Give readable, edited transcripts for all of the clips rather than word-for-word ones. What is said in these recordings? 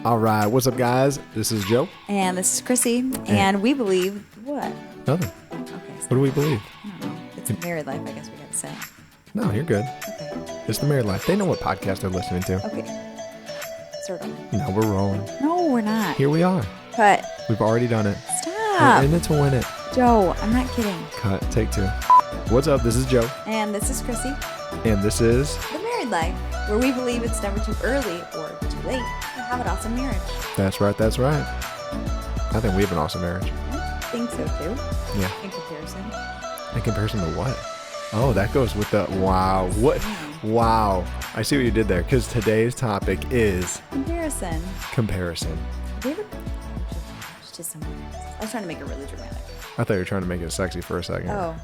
All right, what's up, guys? This is Joe. And this is Chrissy. And we believe what? Nothing. Okay. What do we believe? I don't know. It's a married life, I guess we got to say. No, you're good. Okay. It's the married life. They know what podcast they're listening to. Okay. Sort of. No, we're rolling. No, we're not. Here we are. Cut. We've already done it. Stop. We're in it to win it. Joe, I'm not kidding. Cut. Take two. What's up? This is Joe. And this is Chrissy. And this is... The Married Life, where we believe it's never too early or too late to have an awesome marriage. That's right. That's right. I think we have an awesome marriage. I think so, too. Yeah. In comparison. In comparison to what? Oh, that goes with the... Wow. What? Wow. I see what you did there, because today's topic is... Comparison. Comparison. Have you ever... It's just something. I was trying to make it really dramatic. I thought you were trying to make it sexy for a second. Oh.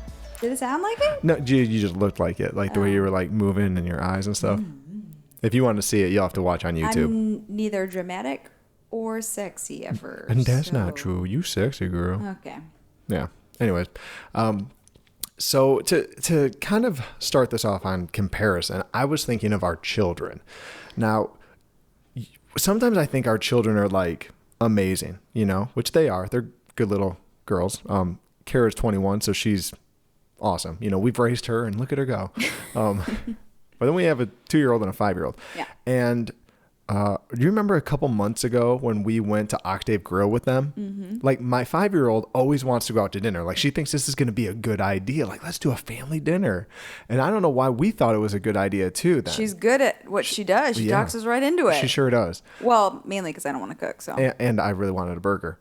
Did it sound like it? No, you just looked like it, like the way you were like moving and your eyes and stuff. Mm-hmm. If you want to see it, you'll have to watch on YouTube. I'm neither dramatic or sexy ever. And that's not true. You sexy girl. Okay. Yeah. Anyways, so to kind of start this off on comparison, I was thinking of our children. Now, sometimes I think our children are like amazing, you know, which they are. They're good little girls. Kara's 21, so she's awesome. You know, we've raised her and look at her go. But then we have a 2-year-old and a 5-year-old. Yeah. And do you remember a couple months ago when we went to Octave Grill with them? Mm-hmm. Like my 5-year-old always wants to go out to dinner. Like she thinks this is going to be a good idea. Like let's do a family dinner. And I don't know why we thought it was a good idea too. Then. She's good at what she does. She talks us right into it. She sure does. Well, mainly because I don't want to cook. So. And I really wanted a burger,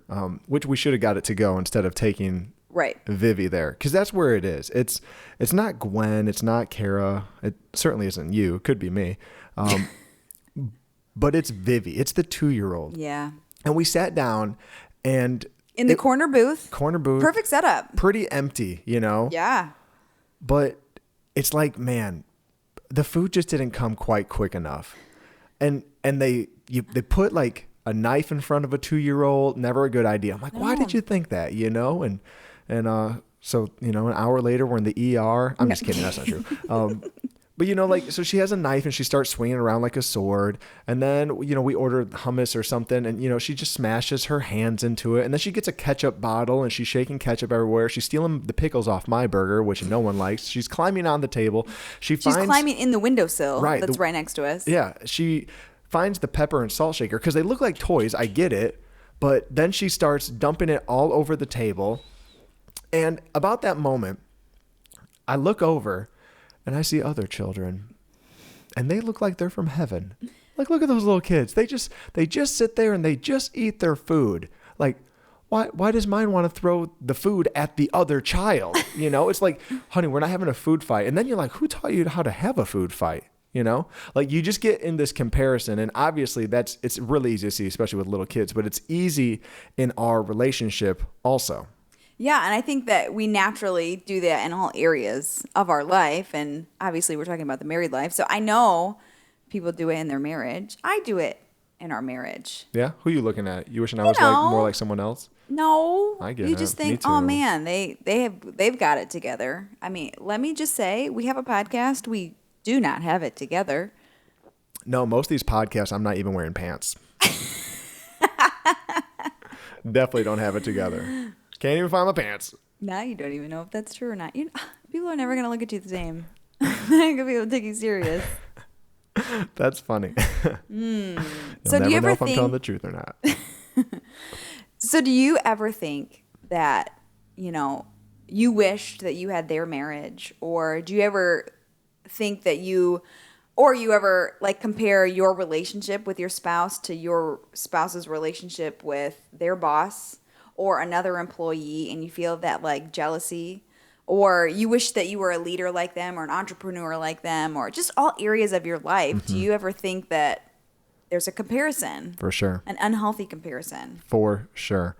which we should have got it to go instead of taking Vivi there, because that's where it is. It's not Gwen, it's not Kara, it certainly isn't you, it could be me, but it's Vivi. It's the 2-year-old. Yeah. And we sat down and in the corner booth, perfect setup, pretty empty, you know. Yeah. But it's like, man, the food just didn't come quite quick enough, and they put like a knife in front of a 2-year-old. Never a good idea. I'm like, why did you think that, you know? And so, you know, an hour later, we're in the ER. I'm just kidding. That's not true. But, you know, like, so she has a knife and she starts swinging around like a sword. And then, you know, we ordered hummus or something. And, you know, she just smashes her hands into it. And then she gets a ketchup bottle and she's shaking ketchup everywhere. She's stealing the pickles off my burger, which no one likes. She's climbing on the table. She's climbing in the windowsill that's right next to us. Yeah. She finds the pepper and salt shaker because they look like toys. I get it. But then she starts dumping it all over the table. And about that moment, I look over and I see other children, and they look like they're from heaven. Like, look at those little kids. They just sit there and they just eat their food. Like, why does mine want to throw the food at the other child? You know, it's like, honey, we're not having a food fight. And then you're like, who taught you how to have a food fight? You know, like you just get in this comparison, and obviously it's really easy to see, especially with little kids, but it's easy in our relationship also. Yeah, and I think that we naturally do that in all areas of our life. And obviously we're talking about the married life. So I know people do it in their marriage. I do it in our marriage. Yeah? Who are you looking at? You wishing I was like more like someone else? No. I get it. You just think, oh man, they've got it together. I mean, let me just say, we have a podcast. We do not have it together. No, most of these podcasts, I'm not even wearing pants. Definitely don't have it together. Can't even find my pants. Now you don't even know if that's true or not. People are never going to look at you the same. They're going to be able to take you serious. That's funny. So do you ever know if I'm telling the truth or not. So do you ever think that, you know, you wished that you had their marriage? Or do you ever think that you ever like compare your relationship with your spouse to your spouse's relationship with their boss or another employee, and you feel that like jealousy, or you wish that you were a leader like them or an entrepreneur like them, or just all areas of your life? Mm-hmm. Do you ever think that there's a comparison? For sure. An unhealthy comparison. For sure.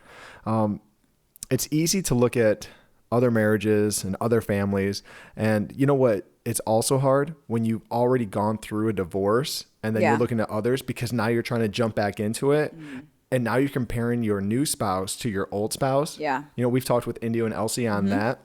It's easy to look at other marriages and other families, and you know what? It's also hard when you've already gone through a divorce and then you're looking at others, because now you're trying to jump back into it. Mm. And now you're comparing your new spouse to your old spouse. Yeah. You know, we've talked with Indio and Elsie on that.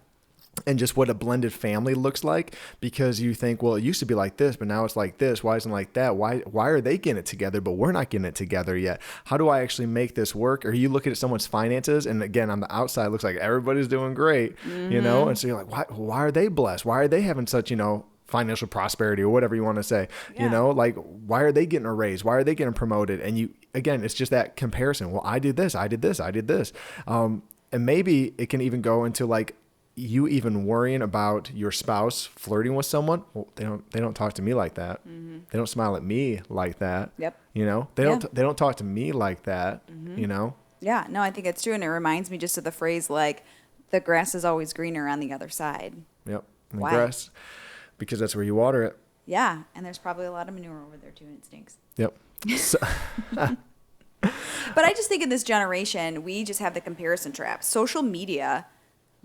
and just what a blended family looks like, because you think, well, it used to be like this, but now it's like this. Why isn't it like that? Why are they getting it together, but we're not getting it together yet? How do I actually make this work? Or you look at someone's finances, and again, on the outside, it looks like everybody's doing great, you know? And so you're like, why are they blessed? Why are they having such, financial prosperity, or whatever you want to say, like, why are they getting a raise? Why are they getting promoted? And again, it's just that comparison. Well, I did this, I did this, I did this. And maybe it can even go into like, you even worrying about your spouse flirting with someone. Well, they don't talk to me like that. They don't smile at me like that. Yep. They don't talk to me like that. Yeah, no, I think it's true. And it reminds me just of the phrase, like, the grass is always greener on the other side. Yep. And Why? the grass, because that's where you water it. Yeah. And there's probably a lot of manure over there too, and it stinks. Yep. So, but I just think in this generation, we just have the comparison trap. Social media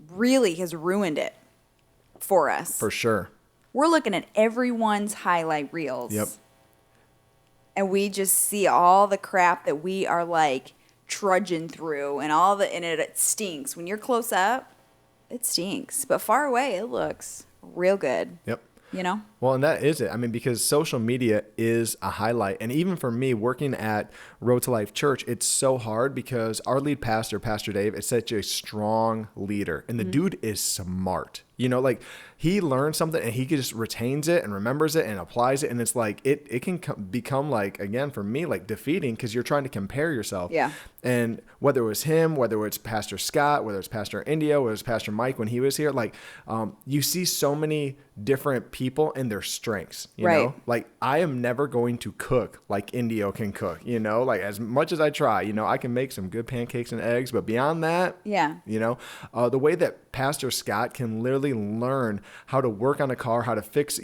really has ruined it for us. for sure. We're looking at everyone's highlight reels. Yep. And we just see all the crap that we are like trudging through, and it stinks. When you're close up, it stinks. But far away, it looks real good. Yep. Well, and that is it. I mean, because social media is a highlight. And even for me, working at Road to Life Church, it's so hard because our lead pastor, Pastor Dave, is such a strong leader. And the dude is smart. Like, he learns something and he just retains it and remembers it and applies it. And it's like, it can become like, again, for me, like defeating, because you're trying to compare yourself. Yeah. And whether it was him, whether it's Pastor Scott, whether it's Pastor India, whether it's Pastor Mike when he was here, like, you see so many different people and their strengths, you know? Like, I am never going to cook like Indio can cook, like, as much as I try, I can make some good pancakes and eggs, but beyond that, the way that Pastor Scott can literally learn how to work on a car, how to fix,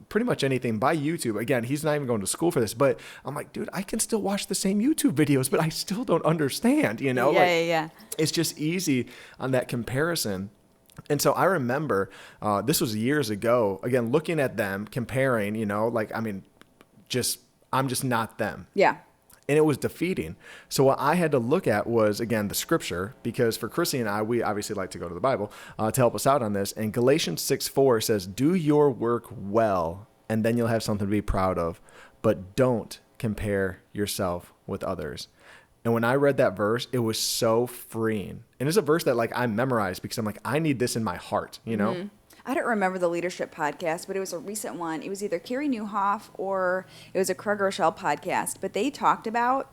pretty much anything by YouTube. Again, he's not even going to school for this, but I'm like, dude, I can still watch the same YouTube videos, but I still don't understand, Yeah. It's just easy on that comparison. And so I remember, this was years ago, again, looking at them, comparing, I'm just not them. Yeah. And it was defeating. So what I had to look at was, again, the scripture, because for Chrissy and I, we obviously like to go to the Bible to help us out on this. And Galatians 6:4 says, do your work well, and then you'll have something to be proud of. But don't compare yourself with others. And when I read that verse, it was so freeing. And it's a verse that like I memorized because I'm like, I need this in my heart, I don't remember the leadership podcast, but it was a recent one. It was either Carrie Newhoff or it was a Craig Rochelle podcast. But they talked about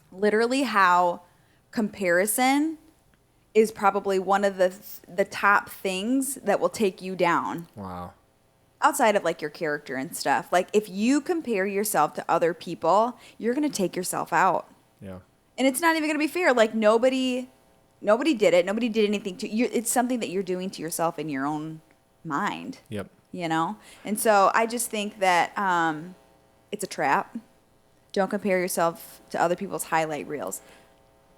literally how comparison is probably one of the top things that will take you down. Wow. Outside of like your character and stuff. Like if you compare yourself to other people, you're going to take yourself out. Yeah. And it's not even going to be fair. Like nobody did it. Nobody did anything to you. It's something that you're doing to yourself in your own mind. Yep. And so I just think that it's a trap. Don't compare yourself to other people's highlight reels.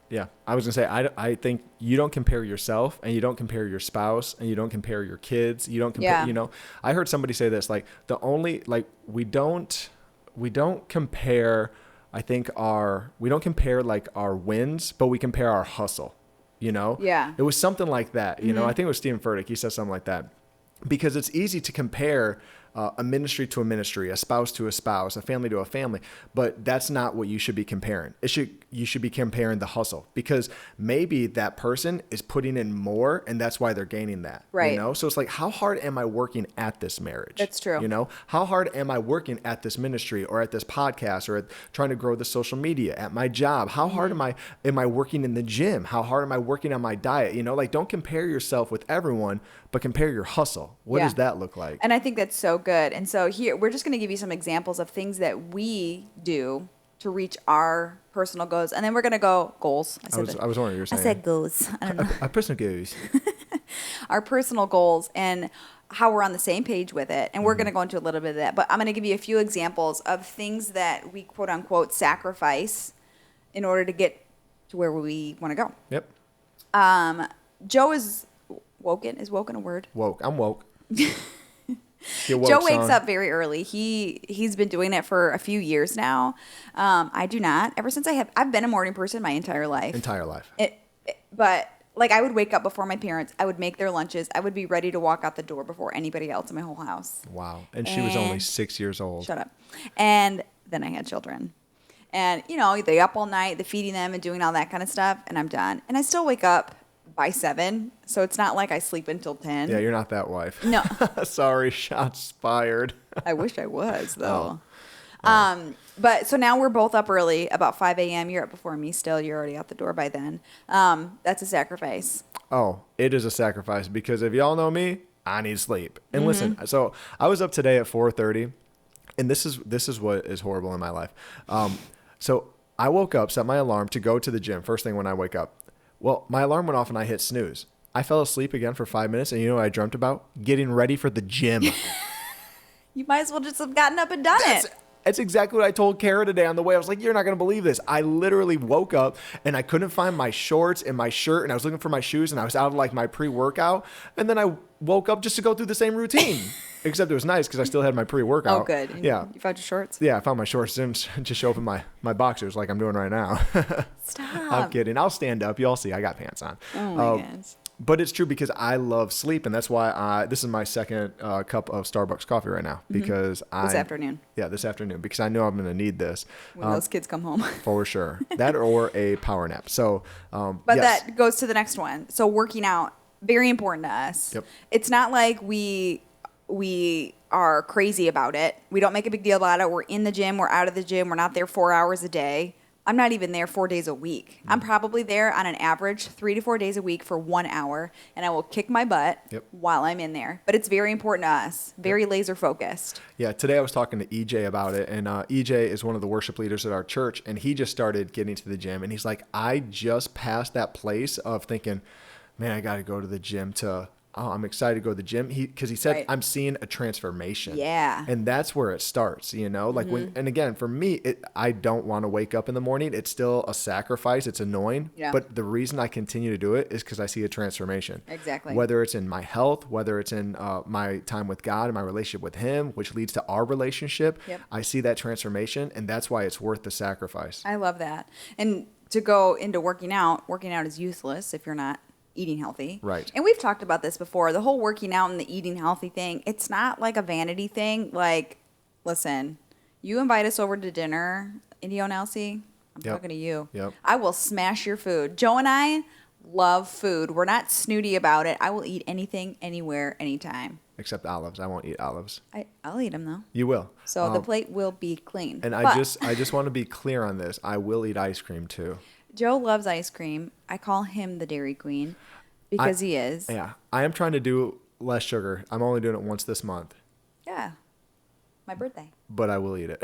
Yeah. I was gonna say, I think you don't compare yourself, and you don't compare your spouse, and you don't compare your kids. You don't compare, I heard somebody say this, like we don't compare, we don't compare like our wins, but we compare our hustle, Yeah. It was something like that, I think it was Stephen Furtick. He said something like that. Because it's easy to compare a ministry to a ministry, a spouse to a spouse, a family to a family, but that's not what you should be comparing. You should be comparing the hustle, because maybe that person is putting in more and that's why they're gaining that. Right. So it's like, how hard am I working at this marriage? That's true. How hard am I working at this ministry or at this podcast or at trying to grow the social media at my job? How hard am I working in the gym? How hard am I working on my diet? Don't compare yourself with everyone, but compare your hustle. What does that look like? And I think that's so good. And so here, we're just going to give you some examples of things that we do to reach our personal goals. And then we're going to go goals. I was wondering what you were saying. I said goals. I don't know. Our personal goals. Our personal goals and how we're on the same page with it. And we're going to go into a little bit of that. But I'm going to give you a few examples of things that we quote unquote sacrifice in order to get to where we want to go. Yep. Joe is woken. Is woken a word? Woke. I'm woke. Joe wakes up very early. He's been doing it for a few years now. I do not. Ever since I've been a morning person my entire life. Entire life. But like I would wake up before my parents. I would make their lunches. I would be ready to walk out the door before anybody else in my whole house. Wow. And she was only 6 years old. Shut up. And then I had children. And, you know, they up all night, the feeding them and doing all that kind of stuff, and I'm done. And I still wake up by 7, so it's not like I sleep until 10. Yeah, you're not that wife. No. Sorry, shots fired. I wish I was, though. But so now we're both up early, about 5 a.m. You're up before me still. You're already out the door by then. That's a sacrifice. Oh, it is a sacrifice because if y'all know me, I need sleep. And listen, so I was up today at 4:30, and this is what is horrible in my life. So I woke up, set my alarm to go to the gym first thing when I wake up. Well, my alarm went off and I hit snooze. I fell asleep again for 5 minutes, and you know what I dreamt about? Getting ready for the gym. You might as well just have gotten up and done it. That's exactly what I told Kara today on the way. I was like, you're not going to believe this. I literally woke up and I couldn't find my shorts and my shirt, and I was looking for my shoes, and I was out of like my pre-workout. And then I woke up just to go through the same routine, except it was nice because I still had my pre-workout. Oh, good. Yeah. You found your shorts? Yeah, I found my shorts and just show up in my boxers like I'm doing right now. Stop. I'm kidding. I'll stand up. You'll see. I got pants on. Oh, my goodness. But it's true because I love sleep, and that's why this is my second cup of Starbucks coffee right now because This afternoon. Yeah, this afternoon because I know I'm going to need this When those kids come home. for sure. That or a power nap. So, But yes. that goes to the next one. So working out, very important to us. Yep. It's not like we are crazy about it. We don't make a big deal about it. We're in the gym. We're out of the gym. We're not there 4 hours a day. I'm not even there 4 days a week. I'm probably there on an average 3 to 4 days a week for 1 hour, and I will kick my butt while I'm in there. But it's very important to us, very laser focused. Yeah, today I was talking to EJ about it, and EJ is one of the worship leaders at our church, and he just started getting to the gym, and he's like, I just passed that place of thinking, man, I got to go to the gym I'm excited to go to the gym. Because he said, Right. I'm seeing a transformation. Yeah. And that's where it starts, you know? Like and again, for me, I don't want to wake up in the morning. It's still a sacrifice. It's annoying. Yeah. But the reason I continue to do it is because I see a transformation. Exactly. Whether it's in my health, whether it's in my time with God and my relationship with him, which leads to our relationship, Yep. I see that transformation, and that's why it's worth the sacrifice. I love that. And to go into working out is useless if you're not eating healthy. Right. And we've talked about this before. The whole working out and the eating healthy thing, it's not like a vanity thing. Like, listen, you invite us over to dinner, Indio and Elsie, I'm Yep. talking to you. Yep. I will smash your food. Joe and I love food. We're not snooty about it. I will eat anything, anywhere, anytime. Except olives. I won't eat olives. I'll eat them, though. You will. So the plate will be clean. And But I just want to be clear on this. I will eat ice cream too. Joe loves ice cream. I call him the Dairy Queen because he is. Yeah. I am trying to do less sugar. I'm only doing it once this month, Yeah. My birthday. but I will eat it.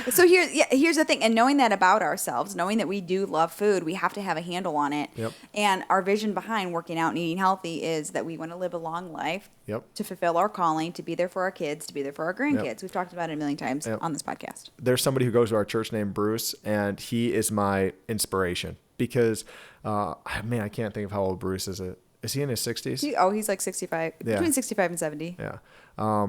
So here's the thing. And knowing that about ourselves, knowing that we do love food, we have to have a handle on it. Yep. And our vision behind working out and eating healthy is that we want to live a long life Yep. to fulfill our calling, to be there for our kids, to be there for our grandkids. Yep. We've talked about it a million times Yep. on this podcast. There's somebody who goes to our church named Bruce, and he is my inspiration because, man, I can't think of how old Bruce is. Is he in his 60s? He's like 65, Yeah. between 65 and 70. Yeah.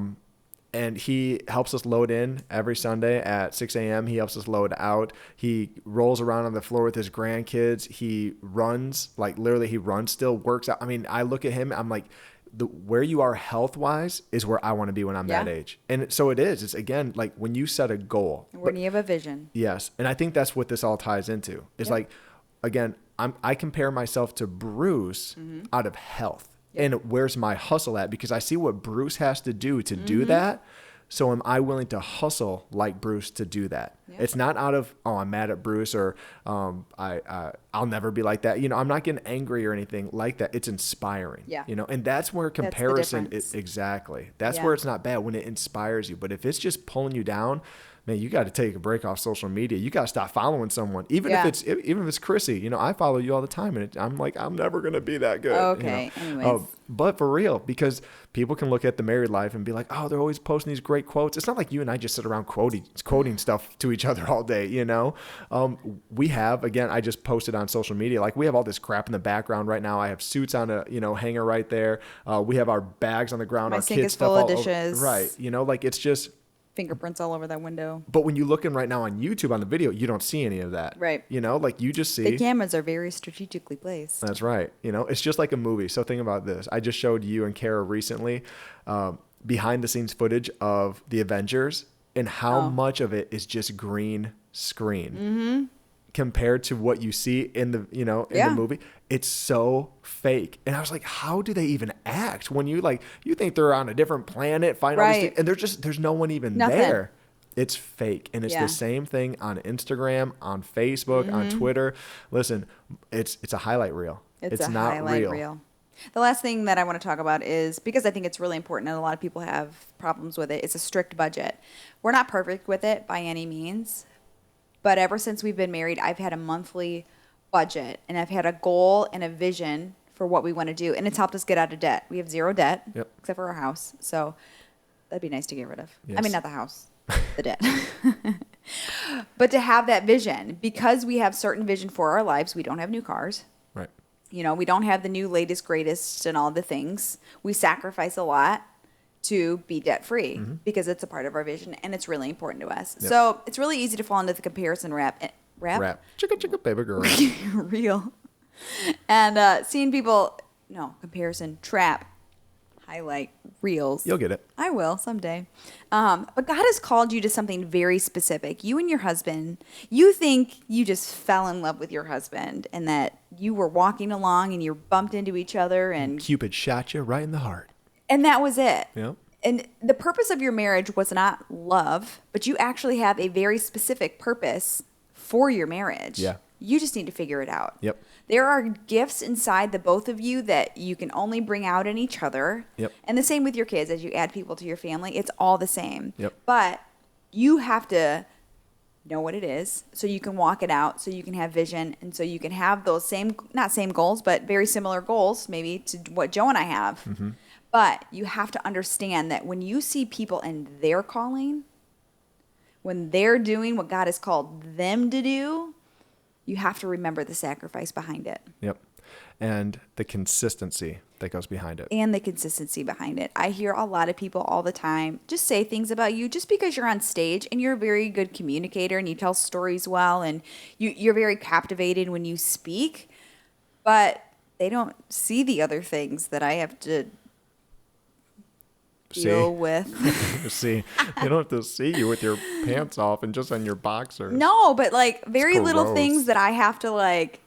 And he helps us load in every Sunday at 6 a.m. He helps us load out. He rolls around on the floor with his grandkids. He runs, like literally he runs still, works out. I mean, I look at him, I'm like, where you are health-wise is where I want to be when I'm that age. And so it is. It's, again, like when you set a goal. When you have a vision. Yes. And I think that's what this all ties into. It's like, again, I compare myself to Bruce out of health. And where's my hustle at? Because I see what Bruce has to do to do that. So am I willing to hustle like Bruce to do that? Yep. It's not out of, I'm mad at Bruce or I'll never be like that. You know, I'm not getting angry or anything like that. It's inspiring. Yeah. You know, and that's where comparison difference. Exactly. That's where it's not bad when it inspires you. But if it's just pulling you down, man, you got to take a break off social media. You got to stop following someone, even if it's Chrissy. You know, I follow you all the time, and I'm like, I'm never gonna be that good. Okay. You know? Anyways, but for real, because people can look at the married life and be like, oh, they're always posting these great quotes. It's not like you and I just sit around quoting stuff to each other all day. You know, we have, again, I just posted on social media, like we have all this crap in the background right now. I have suits on a hanger right there. We have our bags on the ground. my our sink kids is full stuff of all over. dishes. Right. You know, like it's just. fingerprints all over that window. But when you're looking right now on YouTube on the video, you don't see any of that. Right. You know, like you just see. The cameras are very strategically placed. That's right. You know, it's just like a movie. So think about this. I just showed you and Kara recently behind the scenes footage of the Avengers and how much of it is just green screen compared to what you see in the, you know, in the movie. It's so fake. And I was like, how do they even act when you think they're on a different planet, find all these things, and there's no one even there. It's fake. And it's the same thing on Instagram, on Facebook, on Twitter. Listen, it's a highlight reel. It's not highlight real. reel. The last thing that I want to talk about is, because I think it's really important and a lot of people have problems with it, it's a strict budget. We're not perfect with it by any means, but ever since we've been married, I've had a monthly budget and I've had a goal and a vision for what we want to do, and it's helped us get out of debt. We have zero debt except for our house, so that'd be nice to get rid of. Yes. I mean, not the house, the debt. But to have that vision, because we have certain vision for our lives, we don't have new cars. Right. You know, we don't have the new latest, greatest and all the things. We sacrifice a lot to be debt free because it's a part of our vision and it's really important to us. Yep. So it's really easy to fall into the comparison rap. Chicka chicka baby girl. Real. And seeing people, comparison trap, highlight reels. You'll get it. I will someday. But God has called you to something very specific. You and your husband, you think you just fell in love with your husband and that you were walking along and you bumped into each other and Cupid shot you right in the heart. And that was it. Yep. And the purpose of your marriage was not love, but you actually have a very specific purpose for your marriage. Yeah. You just need to figure it out. Yep. There are gifts inside the both of you that you can only bring out in each other. Yep. And the same with your kids. As you add people to your family, it's all the same. Yep. But you have to know what it is so you can walk it out, so you can have vision, and so you can have those not same goals, but very similar goals maybe to what Joe and I have. Mm-hmm. But you have to understand that when you see people in their calling, when they're doing what God has called them to do, you have to remember the sacrifice behind it. Yep. And the consistency that goes behind it. And the consistency behind it. I hear a lot of people all the time just say things about you just because you're on stage and you're a very good communicator and you tell stories well and you're very captivated when you speak, but they don't see the other things that I have to deal with. See, they don't have to see you with your pants off and just on your boxers. No, but like very little gross. things that I have to like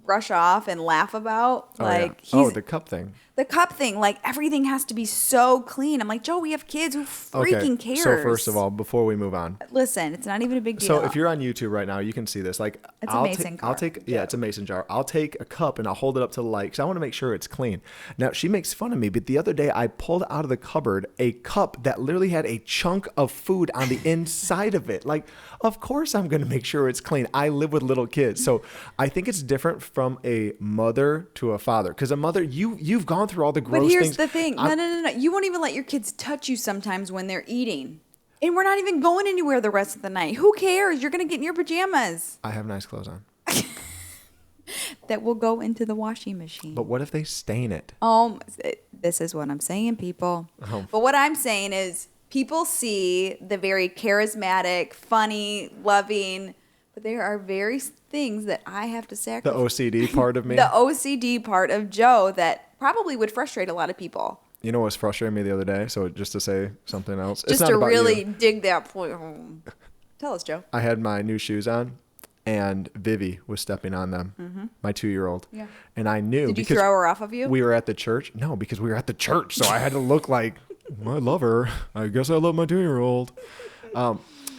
brush off and laugh about. The cup thing. The cup thing, like everything has to be so clean. I'm like, Joe, we have kids. Who freaking cares? So first of all, before we move on, listen, it's not even a big deal. so if you're on YouTube right now, you can see this. Like, It's a mason jar. It's a mason jar. I'll take a cup and I'll hold it up to the light because I want to make sure it's clean. Now she makes fun of me, but the other day I pulled out of the cupboard a cup that literally had a chunk of food on the inside of it. Like, of course I'm going to make sure it's clean. I live with little kids, so I think it's different from a mother to a father. Because a mother, you've gone through all the gross But here's things. the thing. No. You won't even let your kids touch you sometimes when they're eating. And we're not even going anywhere the rest of the night. Who cares? You're going to get in your pajamas. I have nice clothes on. That will go into the washing machine. But what if they stain it? This is what I'm saying, people. Oh. But what I'm saying is people see the very charismatic, funny, loving, but there are various things that I have to The sacrifice. OCD part of me. The OCD part of Joe that probably would frustrate a lot of people. You know what's frustrating me the other day? So just to say something else. It's Just not to about really you. dig that point home. Tell us, Joe. I had my new shoes on, and Vivi was stepping on them, my 2-year-old. Yeah. And I knew Did you because throw her off of you? we were at the church. No, because we were at the church, so I had to look like, I love her. I guess I love my 2-year-old.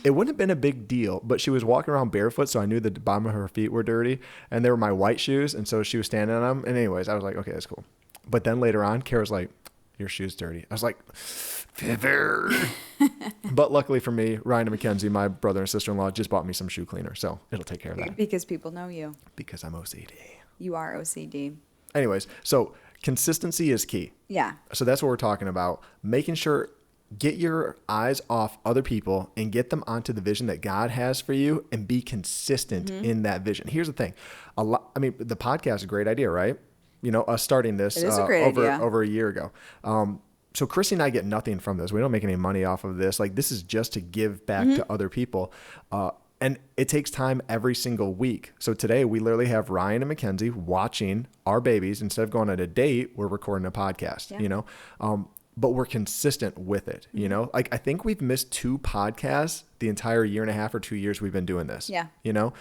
It wouldn't have been a big deal, but she was walking around barefoot, so I knew the bottom of her feet were dirty, and they were my white shoes, and so she was standing on them. And anyways, I was like, okay, that's cool. But then later on, Kara's like, your shoe's dirty. I was like, but luckily for me, Ryan and Mackenzie, my brother and sister-in-law, just bought me some shoe cleaner, so it'll take care of that. Because people know you. Because I'm OCD. You are OCD. Anyways, so consistency is key. Yeah. So that's what we're talking about. Making sure, get your eyes off other people and get them onto the vision that God has for you and be consistent in that vision. Here's the thing. The podcast is a great idea, right? You know, us starting this It is a great idea. over a year ago. so Chrissy and I get nothing from this. We don't make any money off of this. Like, this is just to give back to other people. And it takes time every single week. So today we literally have Ryan and Mackenzie watching our babies. Instead of going on a date, we're recording a podcast, you know? But we're consistent with it, you know? Like, I think we've missed 2 podcasts the entire year and a half or 2 years we've been doing this. Yeah. You know?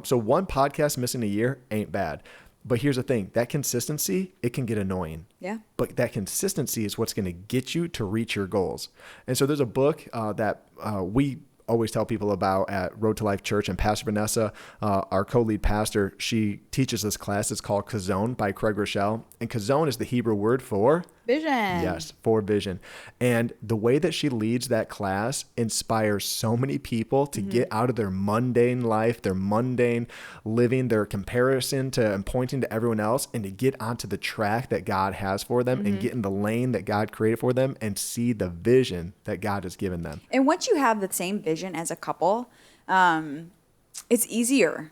So one podcast missing a year ain't bad. But here's the thing, that consistency, it can get annoying. Yeah. But that consistency is what's going to get you to reach your goals. And so there's a book that we always tell people about at Road to Life Church, and Pastor Vanessa, our co-lead pastor, she teaches this class. It's called Chazown by Craig Rochelle. And Chazown is the Hebrew word for vision. Yes, for vision. And the way that she leads that class inspires so many people to get out of their mundane life, their mundane living, their comparison to and pointing to everyone else, and to get onto the track that God has for them and get in the lane that God created for them and see the vision that God has given them. And once you have the same vision as a couple, it's easier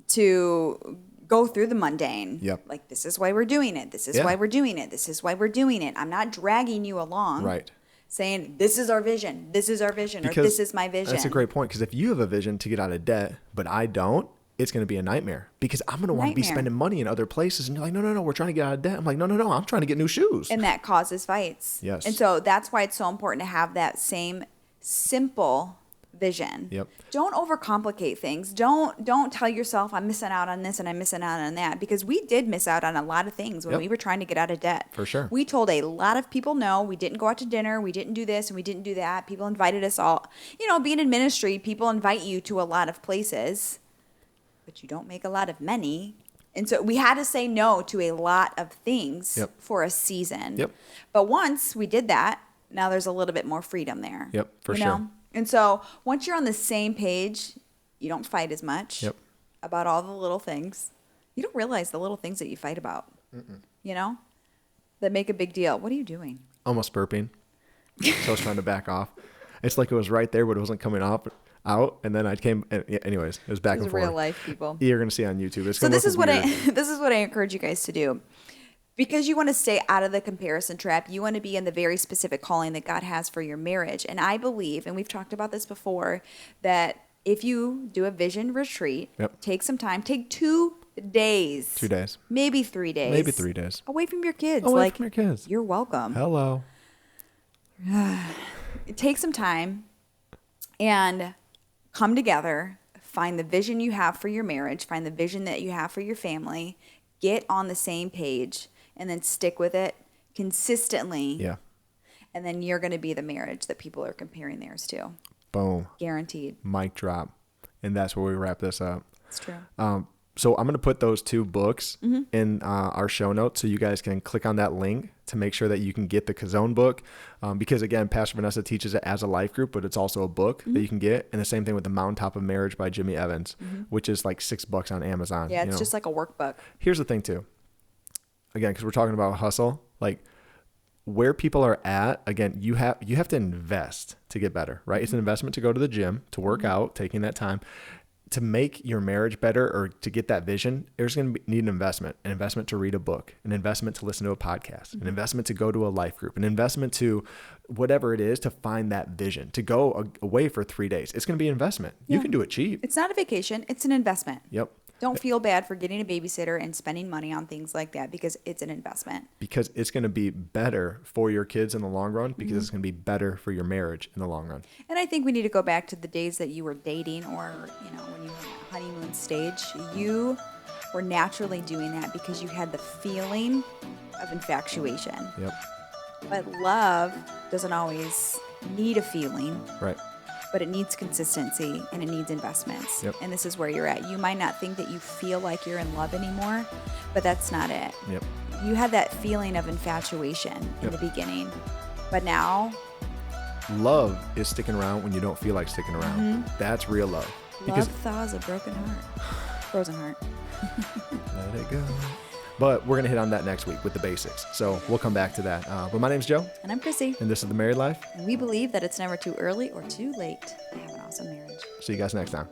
to go through the mundane. Yep. Like, this is why we're doing it. This is why we're doing it. This is why we're doing it. I'm not dragging you along. Right. Saying, this is our vision. This is our vision. Or this is my vision. That's a great point. Because if you have a vision to get out of debt, but I don't, it's going to be a nightmare. Because I'm going to want to be spending money in other places. And you're like, no, we're trying to get out of debt. I'm like, no, I'm trying to get new shoes. And that causes fights. Yes. And so that's why it's so important to have that same simple vision. Yep. Don't overcomplicate things. Don't tell yourself I'm missing out on this and I'm missing out on that, because we did miss out on a lot of things when we were trying to get out of debt. For sure. We told a lot of people no. We didn't go out to dinner. We didn't do this and we didn't do that. People invited us all. You know, being in ministry, people invite you to a lot of places, but you don't make a lot of money. And so we had to say no to a lot of things for a season. Yep. But once we did that, now there's a little bit more freedom there. Yep, for sure. And so once you're on the same page, you don't fight as much about all the little things. You don't realize the little things that you fight about, you know, that make a big deal. What are you doing? Almost burping. So I was trying to back off. It's like it was right there, but it wasn't coming out. And then I came. Anyways, it was back and forth. Real life, people. You're gonna see on YouTube. It's so this is what I encourage you guys to do. Because you want to stay out of the comparison trap. You want to be in the very specific calling that God has for your marriage. And I believe, and we've talked about this before, that if you do a vision retreat, take some time, take 2 days. 2 days. Maybe 3 days. Maybe 3 days. Away from your kids. Away from your kids. You're welcome. Hello. Take some time and come together. Find the vision you have for your marriage. Find the vision that you have for your family. Get on the same page. And then stick with it consistently. Yeah. And then you're going to be the marriage that people are comparing theirs to. Boom. Guaranteed. Mic drop. And that's where we wrap this up. It's true. So I'm going to put those 2 books in our show notes so you guys can click on that link to make sure that you can get the Chazown book. Because, again, Pastor Vanessa teaches it as a life group, but it's also a book that you can get. And the same thing with The Mountaintop of Marriage by Jimmy Evans, which is like $6 on Amazon. Yeah, it's just like a workbook. Here's the thing, too. Again, because we're talking about hustle, like where people are at, again, you have to invest to get better, right? It's an investment to go to the gym, to work out, taking that time. To make your marriage better or to get that vision, there's going to need an investment to read a book, an investment to listen to a podcast, an investment to go to a life group, an investment to whatever it is to find that vision, to go away for 3 days. It's going to be an investment. You can do it cheap. It's not a vacation. It's an investment. Yep. Don't feel bad for getting a babysitter and spending money on things like that, because it's an investment. Because it's going to be better for your kids in the long run, because it's going to be better for your marriage in the long run. And I think we need to go back to the days that you were dating, or, when you were in the honeymoon stage. You were naturally doing that because you had the feeling of infatuation. Yep. But love doesn't always need a feeling. Right. But it needs consistency and it needs investments. Yep. And this is where you're at. You might not think that you feel like you're in love anymore, but that's not it. Yep. You had that feeling of infatuation in the beginning, but now love is sticking around when you don't feel like sticking around. That's real love. Love thaws a broken heart. Frozen heart. Let it go. But we're going to hit on that next week with the basics. So we'll come back to that. But my name's Joe. And I'm Chrissy. And this is The Married Life. And we believe that it's never too early or too late to have an awesome marriage. See you guys next time.